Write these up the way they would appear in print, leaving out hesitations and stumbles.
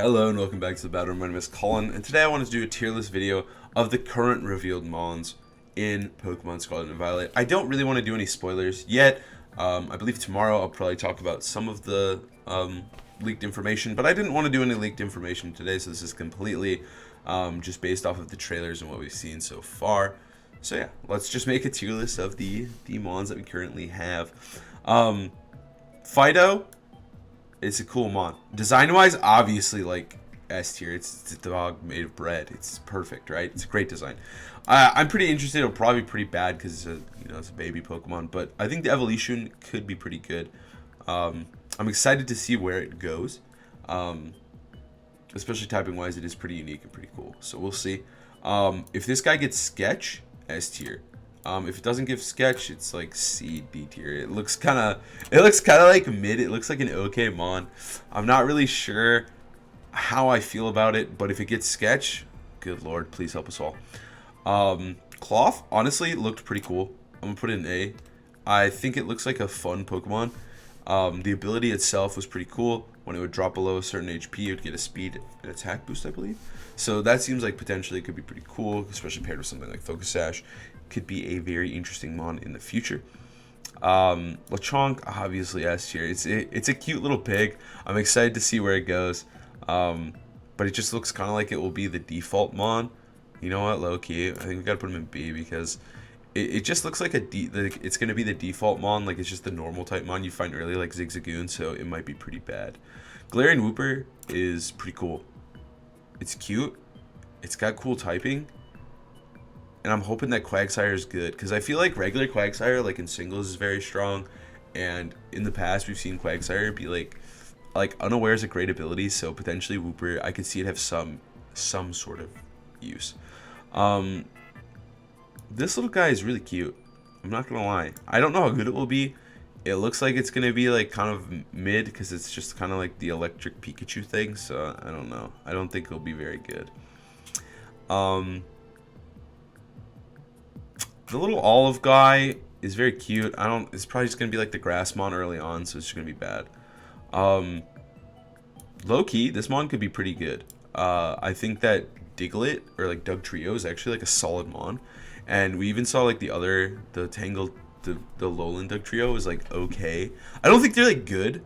Hello and welcome back to the Battle. My name is Colin, and today I wanted to do a tier list video of the current revealed mons in Pokemon Scarlet and Violet. I don't really want to do any spoilers yet. I believe tomorrow I'll probably talk about some of the leaked information, but I didn't want to do any leaked information today, so this is completely just based off of the trailers and what we've seen so far. So yeah, let's just make a tier list of the mons that we currently have. Fido. It's a cool mon. Design-wise, obviously, like, S tier. It's a dog made of bread. It's perfect, right? It's a great design. I'm pretty interested. It'll probably be pretty bad because it's a baby Pokemon. But I think the evolution could be pretty good. I'm excited to see where it goes. Especially typing-wise, it is pretty unique and pretty cool. So we'll see. If this guy gets Sketch, S tier. If it doesn't give Sketch, it's like C, D tier. It looks kind of like mid. It looks like an okay mon. I'm not really sure how I feel about it, but if it gets Sketch, good lord, please help us all. Cloth, honestly, looked pretty cool. I'm gonna put it in A. I think it looks like a fun Pokemon. The ability itself was pretty cool. When it would drop below a certain HP, it would get a speed and attack boost, I believe. So that seems like potentially it could be pretty cool, especially paired with something like Focus Sash. Could be a very interesting mon in the future. Lechonk, obviously S tier. It's a cute little pig. I'm excited to see where it goes. But it just looks kind of like it will be the default mon. You know what, low key, I think we gotta put him in B because it just looks like it's gonna be the default mon. Like it's just the normal type mon you find early, like Zigzagoon. So it might be pretty bad. Galarian Wooper is pretty cool. It's cute. It's got cool typing. And I'm hoping that Quagsire is good, because I feel like regular Quagsire, like in singles, is very strong. And in the past, we've seen Quagsire be like unawares of great abilities. So potentially Wooper, I could see it have some sort of use. This little guy is really cute. I'm not gonna lie. I don't know how good it will be. It looks like it's gonna be like kind of mid, because it's just kind of like the electric Pikachu thing. So I don't know. I don't think it'll be very good. The little olive guy is very cute. It's probably just gonna be like the grass mon early on, so it's just gonna be bad. Low key, this mon could be pretty good. I think that Diglett or like Dugtrio is actually like a solid mon, and we even saw like the Tangled, the Lowland Dugtrio is like okay. I don't think they're like good,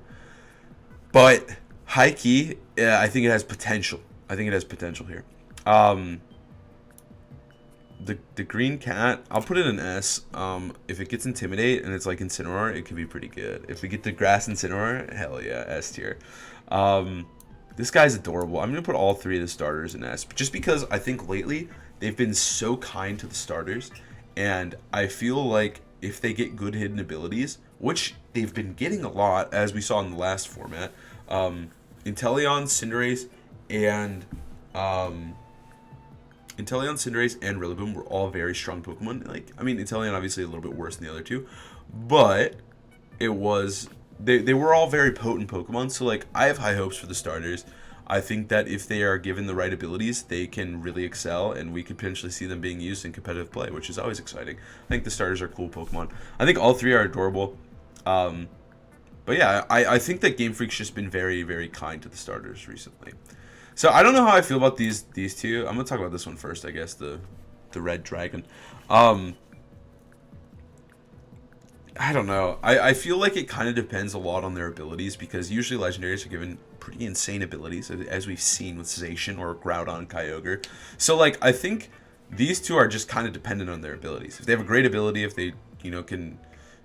but high key, yeah, I think it has potential. I think it has potential here. The green cat, I'll put it in S. If it gets Intimidate and it's like Incineroar, it could be pretty good. If we get the Grass Incineroar, hell yeah, S tier. This guy's adorable. I'm gonna put all three of the starters in S, just because I think lately they've been so kind to the starters, and I feel like if they get good hidden abilities, which they've been getting a lot, as we saw in the last format, Inteleon, Cinderace, and Rillaboom were all very strong Pokemon. Like, I mean, Inteleon obviously a little bit worse than the other two, but it was they were all very potent Pokemon. So like, I have high hopes for the starters. I think that if they are given the right abilities, they can really excel, and we could potentially see them being used in competitive play, which is always exciting. I think the starters are cool Pokemon. I think all three are adorable. But yeah, I think that Game Freak's just been very, very kind to the starters recently. So I don't know how I feel about these two. I'm gonna talk about this one first, I guess, the red dragon. I don't know. I feel like it kind of depends a lot on their abilities, because usually legendaries are given pretty insane abilities, as we've seen with Zacian or Groudon, Kyogre. So like, I think these two are just kind of dependent on their abilities. If they have a great ability, if they can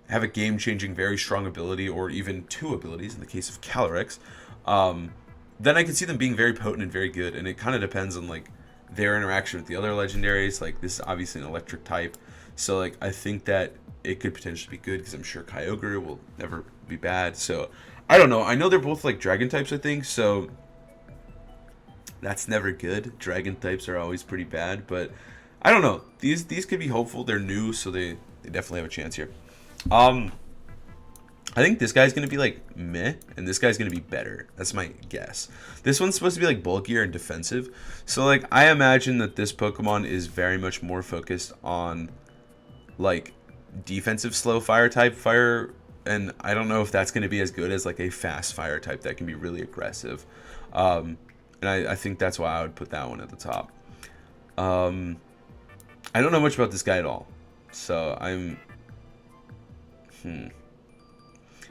have a game-changing, very strong ability, or even two abilities in the case of Calyrex, then I can see them being very potent and very good. And it kind of depends on like their interaction with the other legendaries. Like, this is obviously an electric type, so like, I think that it could potentially be good, because I'm sure Kyogre will never be bad. So I don't know. I know they're both like dragon types, I think, so that's never good. Dragon types are always pretty bad, but I don't know. These could be hopeful. They're new, so they definitely have a chance here. I think this guy's going to be like meh, and this guy's going to be better. That's my guess. This one's supposed to be like bulkier and defensive. So like, I imagine that this Pokemon is very much more focused on like defensive slow fire type fire, and I don't know if that's going to be as good as like a fast fire type that can be really aggressive. And I think that's why I would put that one at the top. I don't know much about this guy at all. So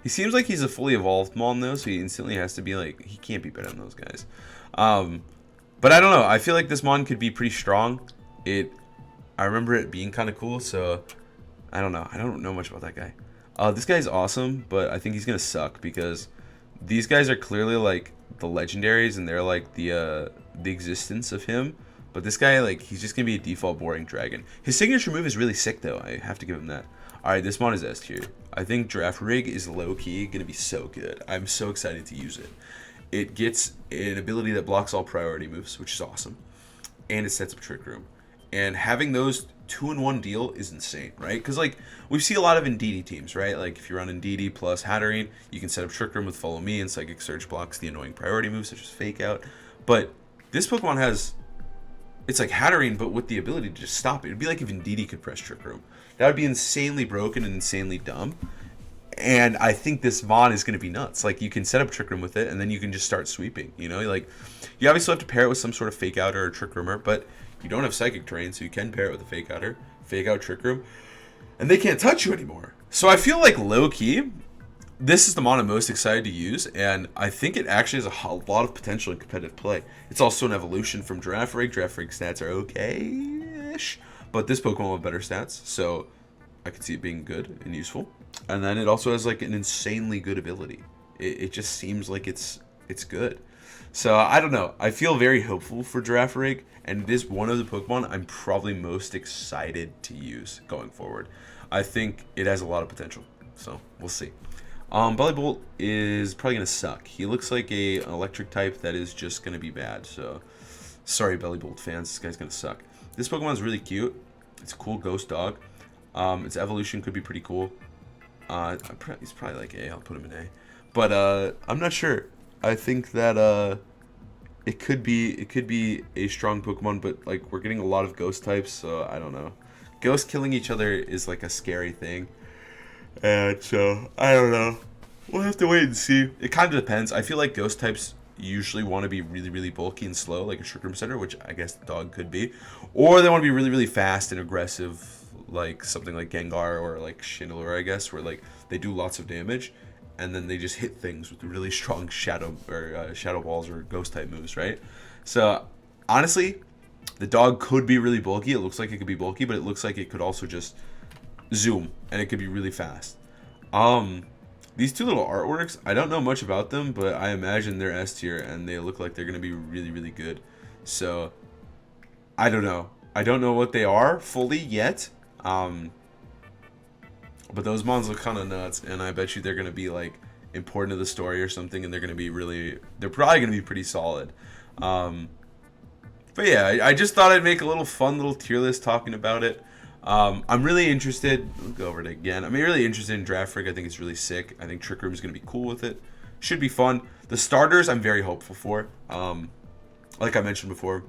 he seems like he's a fully evolved Mon though, so he instantly has to be like, he can't be better than those guys. But I don't know. I feel like this Mon could be pretty strong. I remember it being kind of cool, so I don't know. I don't know much about that guy. This guy's awesome, but I think he's gonna suck because these guys are clearly like the legendaries, and they're like the existence of him. But this guy, like, he's just gonna be a default boring dragon. His signature move is really sick though. I have to give him that. All right, this Mon is S tier. I think Draft Rig is low key gonna be so good. I'm so excited to use it. It gets an ability that blocks all priority moves, which is awesome, and it sets up Trick Room. And having those 2-in-1 deal is insane, right? Because like we see a lot of Indeedee teams, right? Like if you run Indeedee plus Hatterene, you can set up Trick Room with Follow Me, and Psychic Surge blocks the annoying priority moves such as Fake Out. But this Pokemon has, it's like Hatterene, but with the ability to just stop it. It'd be like if Indeedee could press Trick Room. That would be insanely broken and insanely dumb. And I think this Mon is going to be nuts. Like, you can set up Trick Room with it, and then you can just start sweeping, you know? Like, you obviously have to pair it with some sort of Fake Outer or Trick Roomer, but you don't have Psychic Terrain, so you can pair it with a Fake Outer, Fake Out Trick Room, and they can't touch you anymore. So I feel like, low-key, this is the Mon I'm most excited to use, and I think it actually has a lot of potential in competitive play. It's also an evolution from Giraffe Rig. Giraffe Rig stats are okay-ish, but this Pokemon will have better stats, so I could see it being good and useful. And then it also has like an insanely good ability. It just seems like it's good. So I don't know. I feel very hopeful for Giraffe Rig, and it is one of the Pokemon I'm probably most excited to use going forward. I think it has a lot of potential. So we'll see. Bellybolt is probably gonna suck. He looks like an electric type that is just gonna be bad. So sorry, Bellybolt fans. This guy's gonna suck. This Pokemon is really cute. It's a cool ghost dog. Its evolution could be pretty cool. He's probably like A. I'll put him in A. But I'm not sure. I think that it could be a strong Pokemon, but like we're getting a lot of ghost types, so I don't know. Ghosts killing each other is like a scary thing, and so I don't know. We'll have to wait and see. It kind of depends. I feel like ghost types usually want to be really, really bulky and slow, like a Trick Room Center, which I guess the dog could be, or they want to be really, really fast and aggressive, like something like Gengar or like Chandelure, I guess, where like they do lots of damage and then they just hit things with really strong shadow balls or ghost type moves, right? So honestly, the dog could be really bulky. It looks like it could be bulky, but it looks like it could also just zoom and it could be really fast. These two little artworks, I don't know much about them, but I imagine they're S tier and they look like they're gonna be really, really good. So I don't know. I don't know what they are fully yet. But those mons look kind of nuts, and I bet you they're gonna be like important to the story or something, and they're probably gonna be pretty solid. But yeah, I just thought I'd make a little fun little tier list talking about it. I'm really interested. I'll go over it again. I'm really interested in Draft Rig. I think it's really sick. I think Trick Room is gonna be cool with it. Should be fun. The starters, I'm very hopeful for. Like I mentioned before,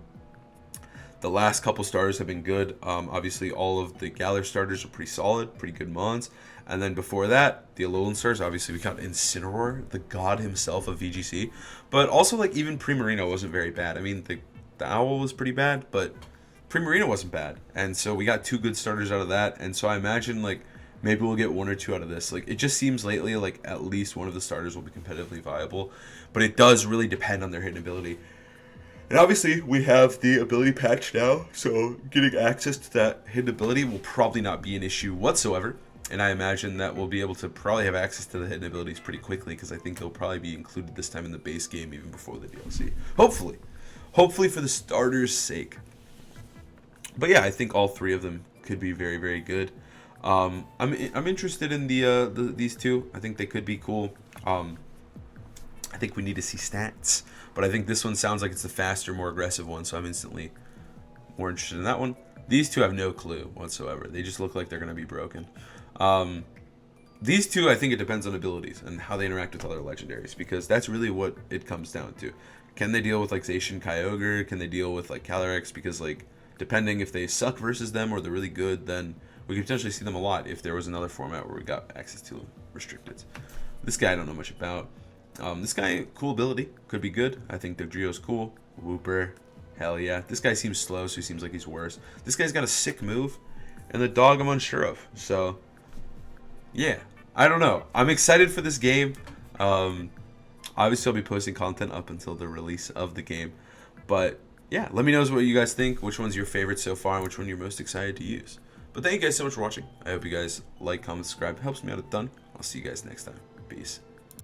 the last couple starters have been good. Obviously, all of the Galar starters are pretty solid, pretty good mons. And then before that, the Alolan stars, obviously we got Incineroar, the god himself of VGC. But also, like, even Primarina wasn't very bad. I mean, the Owl was pretty bad, but Primarina wasn't bad. And so we got two good starters out of that. And so I imagine, like, maybe we'll get one or two out of this. Like, it just seems lately like at least one of the starters will be competitively viable. But it does really depend on their hidden ability. And obviously, we have the ability patch now, so getting access to that hidden ability will probably not be an issue whatsoever. And I imagine that we'll be able to probably have access to the hidden abilities pretty quickly, because I think they'll probably be included this time in the base game, even before the DLC. Hopefully. Hopefully for the starters' sake. But yeah, I think all three of them could be very, very good. I'm interested in these two. I think they could be cool. I think we need to see stats, but I think this one sounds like it's the faster, more aggressive one, so I'm instantly more interested in that one. These two have no clue whatsoever. They just look like they're going to be broken. These two, I think it depends on abilities and how they interact with other legendaries, because that's really what it comes down to. Can they deal with like Zacian Kyogre? Can they deal with like Calyrex? Because like depending if they suck versus them or they're really good, then we could potentially see them a lot if there was another format where we got access to restricted. This guy I don't know much about. This guy, cool ability, could be good. I think the Drio's cool. Whooper. Hell yeah. This guy seems slow, so he seems like he's worse. This guy's got a sick move. And the dog I'm unsure of. So, yeah. I don't know. I'm excited for this game. Obviously, I'll be posting content up until the release of the game. But, yeah. Let me know what you guys think. Which one's your favorite so far and which one you're most excited to use. But thank you guys so much for watching. I hope you guys like, comment, subscribe. It helps me out a ton. I'll see you guys next time. Peace.